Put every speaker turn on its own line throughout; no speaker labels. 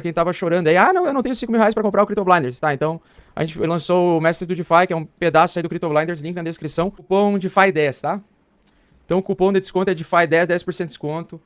quem tava chorando aí, não, eu não tenho 5 mil reais pra comprar o Crypto Blinders, tá? Então, a gente lançou o Mestre do DeFi, que é um pedaço aí do Crypto Blinders, link na descrição. Cupom DeFi 10, tá? Então, o cupom de desconto é DeFi 10, 10% de desconto.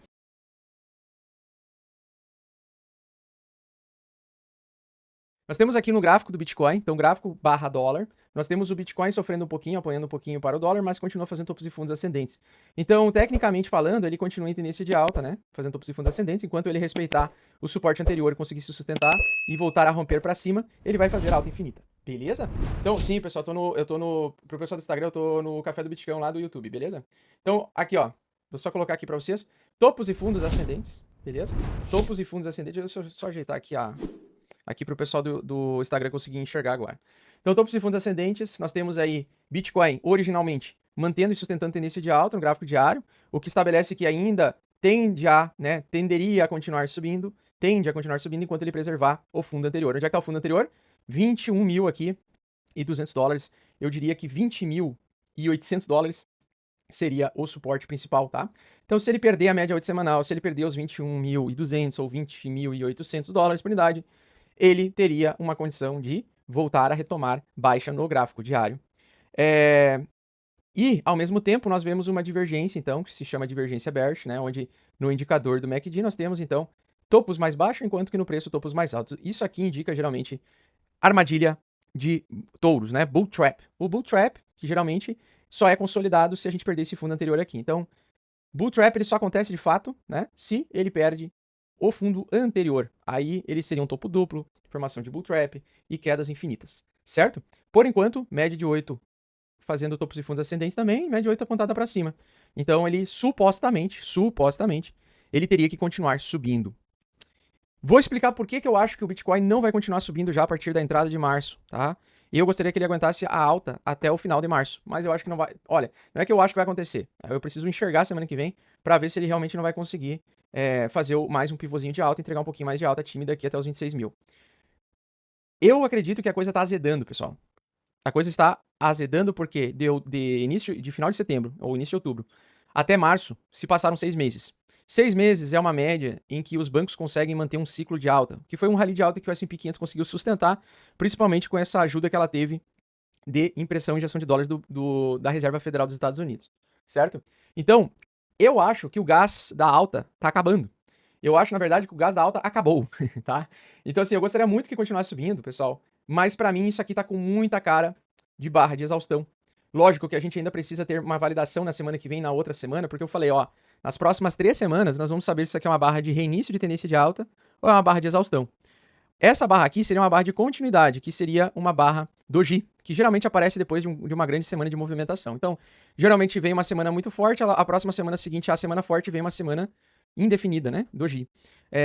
Nós temos aqui no gráfico do Bitcoin, então gráfico barra dólar, nós temos o Bitcoin sofrendo um pouquinho, apanhando um pouquinho para o dólar, mas continua fazendo topos e fundos ascendentes. Então, tecnicamente falando, ele continua em tendência de alta, né? Fazendo topos e fundos ascendentes, enquanto ele respeitar o suporte anterior e conseguir se sustentar e voltar a romper para cima, ele vai fazer alta infinita. Beleza? Então, sim, pessoal, pro pessoal do Instagram, eu tô no Café do Bitcoin lá do YouTube, beleza? Então, aqui, ó, vou só colocar aqui para vocês, topos e fundos ascendentes, beleza? Topos e fundos ascendentes, deixa eu só ajeitar aqui para o pessoal do Instagram conseguir enxergar agora. Então, topos e fundos ascendentes, nós temos aí Bitcoin, originalmente, mantendo e sustentando tendência de alta no gráfico diário, o que estabelece que ainda tenderia a continuar subindo, tende a continuar subindo enquanto ele preservar o fundo anterior. Onde é que está o fundo anterior? 21 mil aqui e 200 dólares. Eu diria que 20 mil e 800 dólares seria o suporte principal, tá? Então, se ele perder a média 8 semanal, se ele perder os 21.200 ou 20.800 dólares por unidade, ele teria uma condição de voltar a retomar baixa no gráfico diário. E, ao mesmo tempo, nós vemos uma divergência, então, que se chama divergência bearish, né? Onde no indicador do MACD nós temos, então, topos mais baixos, enquanto que no preço topos mais altos. Isso aqui indica, geralmente, armadilha de touros, né? Bull trap. O bull trap, que geralmente só é consolidado se a gente perder esse fundo anterior aqui. Então, bull trap ele só acontece de fato, né? Se ele perde o fundo anterior. Aí ele seria um topo duplo, formação de bull trap e quedas infinitas, certo? Por enquanto, média de 8 fazendo topos e fundos ascendentes também, média de 8 apontada para cima. Então ele supostamente, ele teria que continuar subindo. Vou explicar por que eu acho que o Bitcoin não vai continuar subindo já a partir da entrada de março, tá? E eu gostaria que ele aguentasse a alta até o final de março, mas eu acho que não vai. Olha, não é que eu acho que vai acontecer. Eu preciso enxergar semana que vem para ver se ele realmente não vai conseguir fazer mais um pivôzinho de alta, entregar um pouquinho mais de alta tímida aqui até os 26 mil. Eu acredito que a coisa tá azedando, pessoal. A coisa está azedando porque de final de setembro ou início de outubro até março se passaram 6 meses. 6 meses é uma média em que os bancos conseguem manter um ciclo de alta, que foi um rally de alta que o S&P 500 conseguiu sustentar, principalmente com essa ajuda que ela teve de impressão e injeção de dólares da Reserva Federal dos Estados Unidos, certo? Então, eu acho que o gás da alta tá acabando. Eu acho, na verdade, que o gás da alta acabou, tá? Então, assim, eu gostaria muito que continuasse subindo, pessoal, mas para mim isso aqui tá com muita cara de barra de exaustão. Lógico que a gente ainda precisa ter uma validação na semana que vem, na outra semana, porque eu falei, ó, nas próximas 3 semanas nós vamos saber se isso aqui é uma barra de reinício de tendência de alta ou é uma barra de exaustão. Essa barra aqui seria uma barra de continuidade, que seria uma barra doji, que geralmente aparece depois de uma grande semana de movimentação. Então, geralmente vem uma semana muito forte, a próxima semana seguinte, a semana forte, vem uma semana indefinida, né? Doji.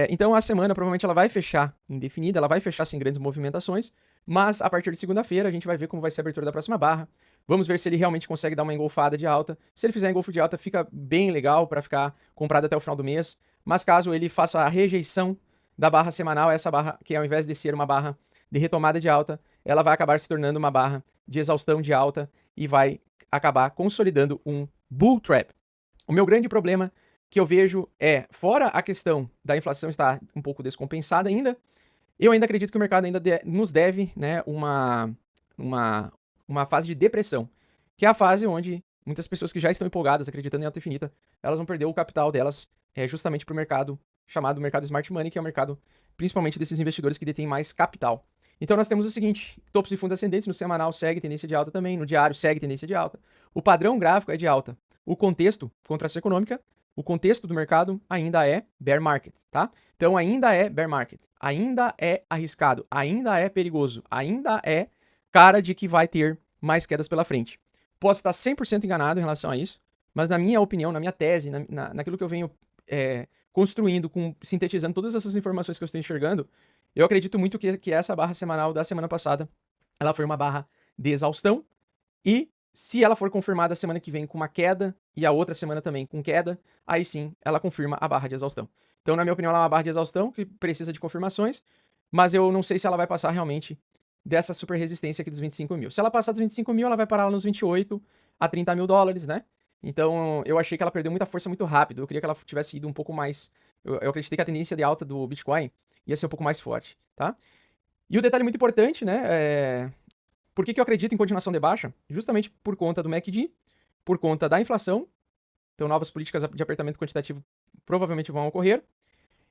Então, a semana provavelmente ela vai fechar indefinida, ela vai fechar sem grandes movimentações, mas a partir de segunda-feira a gente vai ver como vai ser a abertura da próxima barra. Vamos ver se ele realmente consegue dar uma engolfada de alta. Se ele fizer engolfo de alta, fica bem legal para ficar comprado até o final do mês. Mas caso ele faça a rejeição da barra semanal, essa barra que ao invés de ser uma barra de retomada de alta, ela vai acabar se tornando uma barra de exaustão de alta e vai acabar consolidando um bull trap. O meu grande problema que eu vejo fora a questão da inflação estar um pouco descompensada ainda, eu ainda acredito que o mercado ainda nos deve, né, uma fase de depressão, que é a fase onde muitas pessoas que já estão empolgadas, acreditando em alta infinita, elas vão perder o capital delas justamente para o mercado chamado mercado Smart Money, que é o mercado principalmente desses investidores que detêm mais capital. Então nós temos o seguinte, topos e fundos ascendentes, no semanal segue tendência de alta também, no diário segue tendência de alta. O padrão gráfico é de alta. O contexto, contração econômica, o contexto do mercado ainda é bear market, tá? Então ainda é bear market, ainda é arriscado, ainda é perigoso, ainda é cara de que vai ter mais quedas pela frente. Posso estar 100% enganado em relação a isso, mas na minha opinião, na minha tese, naquilo que eu venho construindo, sintetizando todas essas informações que eu estou enxergando, eu acredito muito que essa barra semanal da semana passada, ela foi uma barra de exaustão, e se ela for confirmada semana que vem com uma queda, e a outra semana também com queda, aí sim, ela confirma a barra de exaustão. Então, na minha opinião, ela é uma barra de exaustão que precisa de confirmações, mas eu não sei se ela vai passar realmente dessa super resistência aqui dos 25 mil. Se ela passar dos 25 mil, ela vai parar lá nos 28 a 30 mil dólares, né? Então, eu achei que ela perdeu muita força muito rápido. Eu queria que ela tivesse ido um pouco mais. Eu acreditei que a tendência de alta do Bitcoin ia ser um pouco mais forte, tá? E o detalhe muito importante, né, por que eu acredito em continuação de baixa? Justamente por conta do MACD, por conta da inflação, então novas políticas de apertamento quantitativo provavelmente vão ocorrer,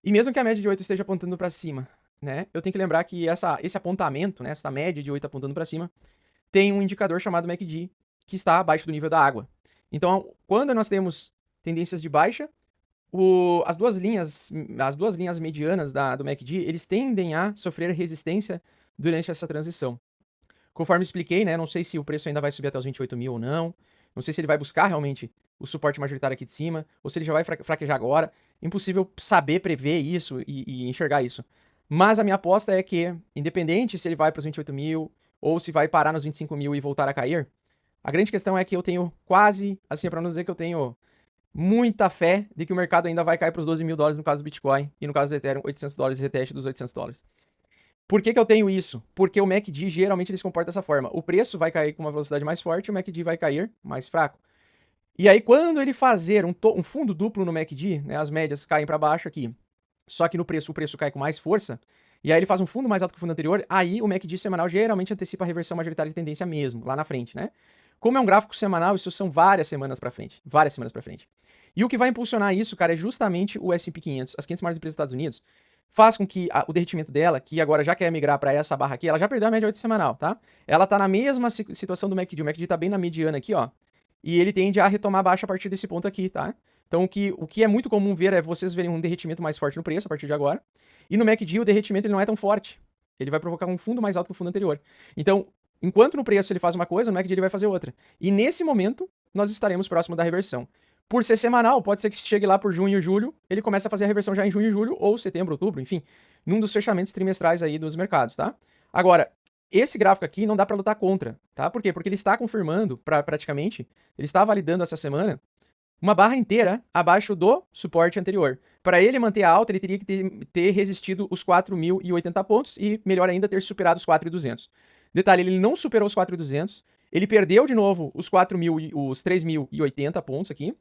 e mesmo que a média de 8 esteja apontando para cima, né, eu tenho que lembrar que esse apontamento, né, essa média de 8 apontando para cima, tem um indicador chamado MACD, que está abaixo do nível da água. Então, quando nós temos tendências de baixa, as duas linhas medianas do MACD, eles tendem a sofrer resistência durante essa transição. Conforme expliquei, né, não sei se o preço ainda vai subir até os 28 mil ou não, não sei se ele vai buscar realmente o suporte majoritário aqui de cima, ou se ele já vai fraquejar agora. Impossível saber, prever isso e enxergar isso. Mas a minha aposta é que, independente se ele vai para os 28 mil ou se vai parar nos 25 mil e voltar a cair, a grande questão é que eu tenho quase, assim, para não dizer que eu tenho muita fé de que o mercado ainda vai cair para os 12 mil dólares no caso do Bitcoin e no caso do Ethereum, 800 dólares reteste dos 800 dólares. Por que eu tenho isso? Porque o MACD geralmente ele se comporta dessa forma. O preço vai cair com uma velocidade mais forte, o MACD vai cair mais fraco. E aí, quando ele fazer um fundo duplo no MACD, né, as médias caem para baixo aqui, só que no preço o preço cai com mais força, e aí ele faz um fundo mais alto que o fundo anterior, aí o MACD semanal geralmente antecipa a reversão majoritária de tendência mesmo, lá na frente, né? Como é um gráfico semanal, isso são várias semanas para frente. Várias semanas para frente. E o que vai impulsionar isso, cara, é justamente o S&P 500, as 500 maiores empresas dos Estados Unidos, faz com que o derretimento dela, que agora já quer migrar para essa barra aqui, ela já perdeu a média 8 semanal, tá? Ela tá na mesma situação do MACD. O MACD tá bem na mediana aqui, ó. E ele tende a retomar baixa a partir desse ponto aqui, tá? Então, o que é muito comum ver é vocês verem um derretimento mais forte no preço a partir de agora. E no MACD, o derretimento ele não é tão forte. Ele vai provocar um fundo mais alto que o fundo anterior. Então, enquanto no preço ele faz uma coisa, no MACD ele vai fazer outra. E nesse momento, nós estaremos próximo da reversão. Por ser semanal, pode ser que chegue lá por junho e julho, ele comece a fazer a reversão já em junho e julho, ou setembro, outubro, enfim, num dos fechamentos trimestrais aí dos mercados, tá? Agora, esse gráfico aqui não dá para lutar contra, tá? Por quê? Porque ele está confirmando, praticamente, ele está validando essa semana, uma barra inteira abaixo do suporte anterior. Para ele manter a alta, ele teria que ter resistido os 4.080 pontos e, melhor ainda, ter superado os 4.200. Detalhe, ele não superou os 4.200, ele perdeu de novo os 3.080 pontos aqui,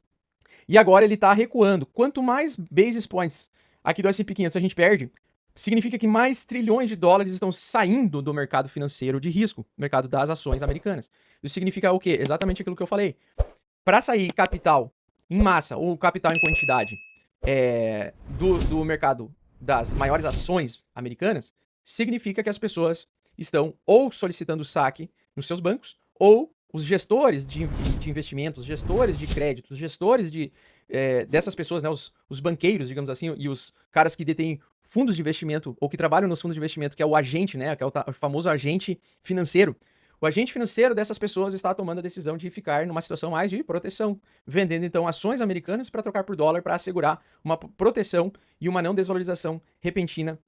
e agora ele está recuando. Quanto mais basis points aqui do S&P 500 a gente perde, significa que mais trilhões de dólares estão saindo do mercado financeiro de risco, mercado das ações americanas. Isso significa o quê? Exatamente aquilo que eu falei. Para sair capital em massa ou capital em quantidade do mercado das maiores ações americanas, significa que as pessoas estão ou solicitando saque nos seus bancos, ou os gestores de investimentos, gestores de créditos, gestores dessas pessoas, né, os banqueiros, digamos assim, e os caras que detêm fundos de investimento, ou que trabalham nos fundos de investimento, que é o agente, né, que é o famoso agente financeiro. O agente financeiro dessas pessoas está tomando a decisão de ficar numa situação mais de proteção, vendendo então ações americanas para trocar por dólar para assegurar uma proteção e uma não desvalorização repentina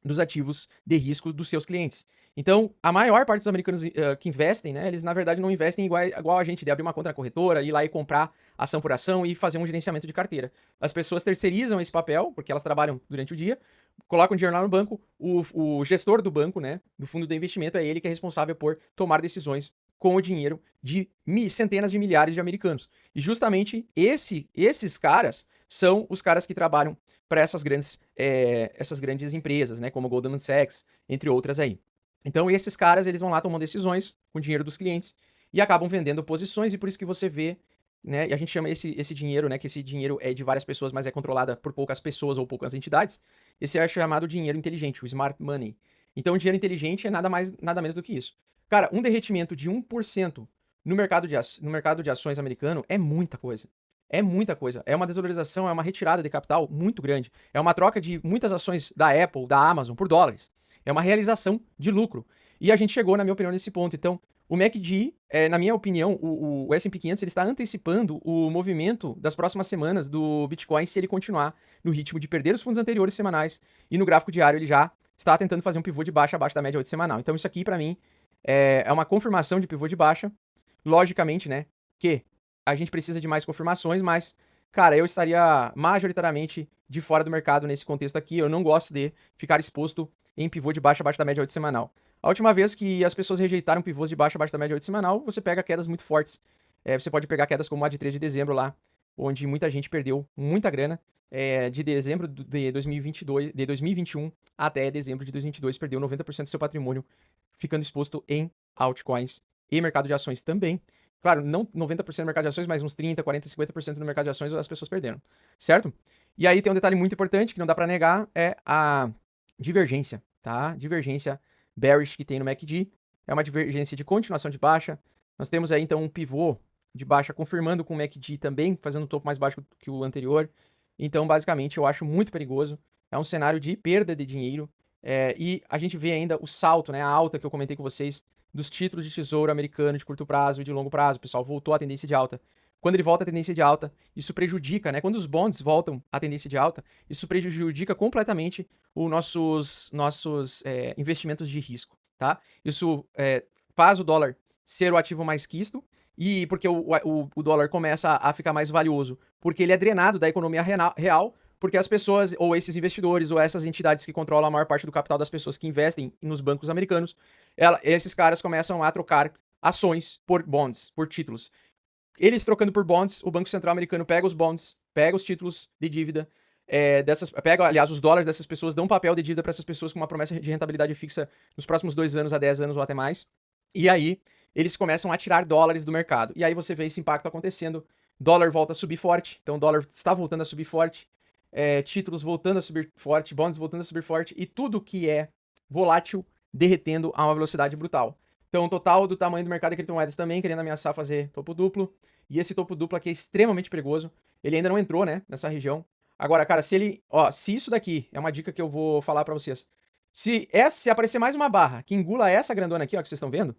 dos ativos de risco dos seus clientes. Então, a maior parte dos americanos que investem, né, eles na verdade não investem igual a gente de abrir uma conta na corretora, ir lá e comprar ação por ação e fazer um gerenciamento de carteira. As pessoas terceirizam esse papel, porque elas trabalham durante o dia, colocam dinheiro lá no banco, o gestor do banco, né, do fundo de investimento, é ele que é responsável por tomar decisões com o dinheiro de centenas de milhares de americanos. E justamente esses caras são os caras que trabalham para essas grandes empresas, né, como Goldman Sachs, entre outras aí. Então esses caras, eles vão lá tomando decisões com o dinheiro dos clientes e acabam vendendo posições, e por isso que você vê, né, e a gente chama esse dinheiro, né, que esse dinheiro é de várias pessoas, mas é controlada por poucas pessoas ou poucas entidades, esse é chamado dinheiro inteligente, o smart money. Então o dinheiro inteligente é nada menos do que isso. Cara, um derretimento de 1% no mercado de ações americano é muita coisa. É muita coisa. É uma desvalorização, é uma retirada de capital muito grande. É uma troca de muitas ações da Apple, da Amazon, por dólares. É uma realização de lucro. E a gente chegou, na minha opinião, nesse ponto. Então, o MACD, na minha opinião, o S&P 500, ele está antecipando o movimento das próximas semanas do Bitcoin se ele continuar no ritmo de perder os fundos anteriores semanais. E no gráfico diário ele já está tentando fazer um pivô de baixa abaixo da média 8 semanal. Então, isso aqui, para mim, é uma confirmação de pivô de baixa. Logicamente, né, que a gente precisa de mais confirmações, mas, cara, eu estaria majoritariamente de fora do mercado nesse contexto aqui. Eu não gosto de ficar exposto em pivô de baixa abaixo da média 8 semanal. A última vez que as pessoas rejeitaram pivôs de baixa abaixo da média 8 semanal, você pega quedas muito fortes. Você pode pegar quedas como a de 3 de dezembro lá, onde muita gente perdeu muita grana. De dezembro de 2022, de 2021 até dezembro de 2022, perdeu 90% do seu patrimônio, ficando exposto em altcoins e mercado de ações também. Claro, não 90% no mercado de ações, mas uns 30, 40, 50% no mercado de ações as pessoas perderam, certo? E aí tem um detalhe muito importante que não dá para negar, é a divergência, tá? Divergência bearish que tem no MACD, é uma divergência de continuação de baixa. Nós temos aí então um pivô de baixa confirmando com o MACD também, fazendo um topo mais baixo que o anterior. Então, basicamente, eu acho muito perigoso. É um cenário de perda de dinheiro. E a gente vê ainda o salto, né, a alta que eu comentei com vocês, dos títulos de tesouro americano de curto prazo e de longo prazo. O pessoal voltou à tendência de alta. Quando ele volta à tendência de alta, isso prejudica, né? Quando os bonds voltam à tendência de alta, isso prejudica completamente os nossos investimentos de risco, tá? Isso faz o dólar ser o ativo mais quisto, e porque o dólar começa a ficar mais valioso, porque ele é drenado da economia real, porque as pessoas, ou esses investidores, ou essas entidades que controlam a maior parte do capital das pessoas que investem nos bancos americanos, esses caras começam a trocar ações por bonds, por títulos. Eles trocando por bonds, o Banco Central americano pega os bonds, pega os títulos de dívida, aliás, os dólares dessas pessoas, dão um papel de dívida para essas pessoas com uma promessa de rentabilidade fixa nos próximos 2 anos a 10 anos ou até mais. E aí, eles começam a tirar dólares do mercado. E aí você vê esse impacto acontecendo. Dólar volta a subir forte, então o dólar está voltando a subir forte, títulos voltando a subir forte, bonds voltando a subir forte, e tudo que é volátil derretendo a uma velocidade brutal. Então, o total do tamanho do mercado de criptomoedas também querendo ameaçar fazer topo duplo. E esse topo duplo aqui é extremamente perigoso. Ele ainda não entrou, né, nessa região. Agora, cara, se isso daqui é uma dica que eu vou falar para vocês. Se aparecer mais uma barra que engula essa grandona aqui, ó, que vocês estão vendo,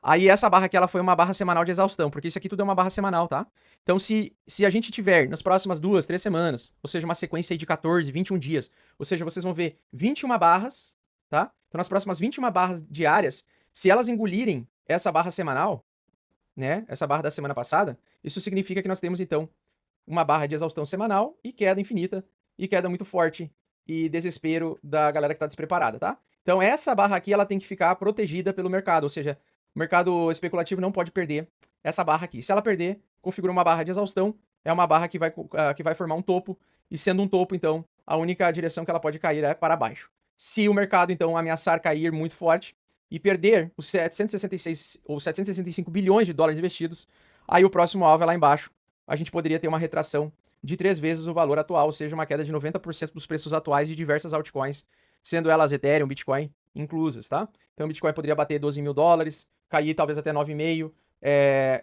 aí essa barra aqui, ela foi uma barra semanal de exaustão, porque isso aqui tudo é uma barra semanal, tá? Então, se a gente tiver nas próximas 2, 3 semanas, ou seja, uma sequência aí de 14, 21 dias, ou seja, vocês vão ver 21 barras, tá? Então, nas próximas 21 barras diárias, se elas engolirem essa barra semanal, né, essa barra da semana passada, isso significa que nós temos, então, uma barra de exaustão semanal e queda infinita, e queda muito forte, e desespero da galera que está despreparada, tá? Então, essa barra aqui, ela tem que ficar protegida pelo mercado, ou seja, o mercado especulativo não pode perder essa barra aqui. Se ela perder, configura uma barra de exaustão, é uma barra que vai formar um topo, e sendo um topo, então, a única direção que ela pode cair é para baixo. Se o mercado, então, ameaçar cair muito forte e perder os 766 ou 765 bilhões de dólares investidos, aí o próximo alvo é lá embaixo. A gente poderia ter uma retração de 3 vezes o valor atual, ou seja, uma queda de 90% dos preços atuais de diversas altcoins, sendo elas Ethereum, Bitcoin inclusas, tá? Então o Bitcoin poderia bater 12 mil dólares, cair talvez até 9,5,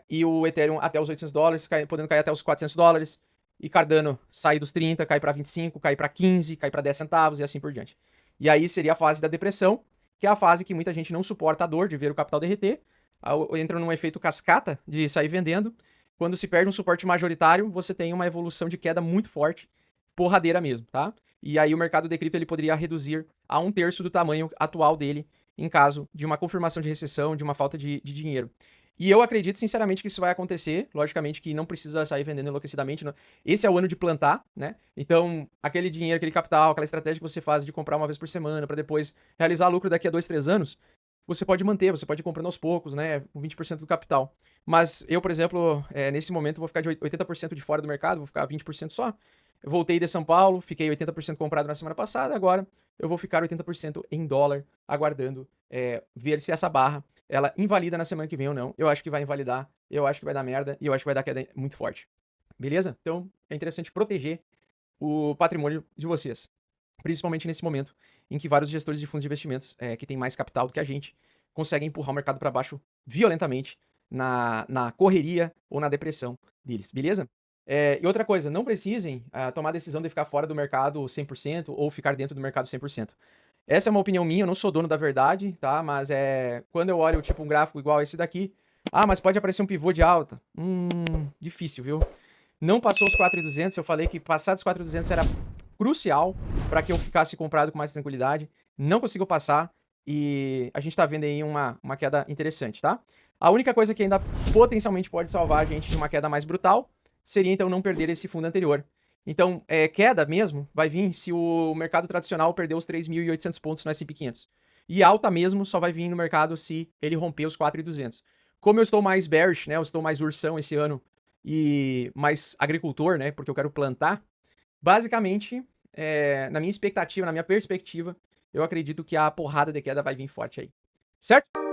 e o Ethereum até os 800 dólares, podendo cair até os 400 dólares, e Cardano sair dos 30, cair para 25, cair para 15, cair para 10 centavos e assim por diante. E aí seria a fase da depressão, que é a fase que muita gente não suporta a dor de ver o capital derreter, entra num efeito cascata de sair vendendo. Quando se perde um suporte majoritário, você tem uma evolução de queda muito forte, porradeira mesmo, tá? E aí o mercado de cripto ele poderia reduzir a 1/3 do tamanho atual dele em caso de uma confirmação de recessão, de uma falta de dinheiro. E eu acredito sinceramente que isso vai acontecer, logicamente que não precisa sair vendendo enlouquecidamente, esse é o ano de plantar, né? Então, aquele dinheiro, aquele capital, aquela estratégia que você faz de comprar uma vez por semana para depois realizar lucro daqui a 2, 3 anos, você pode manter, você pode ir comprando aos poucos, né, com 20% do capital. Mas eu, por exemplo, nesse momento vou ficar de 80% de fora do mercado, vou ficar 20% só. Eu voltei de São Paulo, fiquei 80% comprado na semana passada, agora eu vou ficar 80% em dólar, aguardando ver se essa barra ela invalida na semana que vem ou não. Eu acho que vai invalidar, eu acho que vai dar merda e eu acho que vai dar queda muito forte. Beleza? Então é interessante proteger o patrimônio de vocês. Principalmente nesse momento em que vários gestores de fundos de investimentos que têm mais capital do que a gente conseguem empurrar o mercado para baixo violentamente na correria ou na depressão deles, beleza? E outra coisa, não precisem tomar a decisão de ficar fora do mercado 100% ou ficar dentro do mercado 100%. Essa é uma opinião minha, eu não sou dono da verdade, tá? Mas quando eu olho tipo um gráfico igual esse daqui, mas pode aparecer um pivô de alta. Difícil, viu? Não passou os 4.200, eu falei que passar dos 4.200 era crucial para que eu ficasse comprado com mais tranquilidade. Não conseguiu passar e a gente tá vendo aí uma queda interessante, tá? A única coisa que ainda potencialmente pode salvar a gente de uma queda mais brutal seria então não perder esse fundo anterior. Então, queda mesmo vai vir se o mercado tradicional perder os 3.800 pontos no S&P 500. E alta mesmo só vai vir no mercado se ele romper os 4.200. Como eu estou mais bearish, né? Eu estou mais ursão esse ano e mais agricultor, né? Porque eu quero plantar. Basicamente, na minha expectativa, na minha perspectiva, eu acredito que a porrada de queda vai vir forte aí. Certo?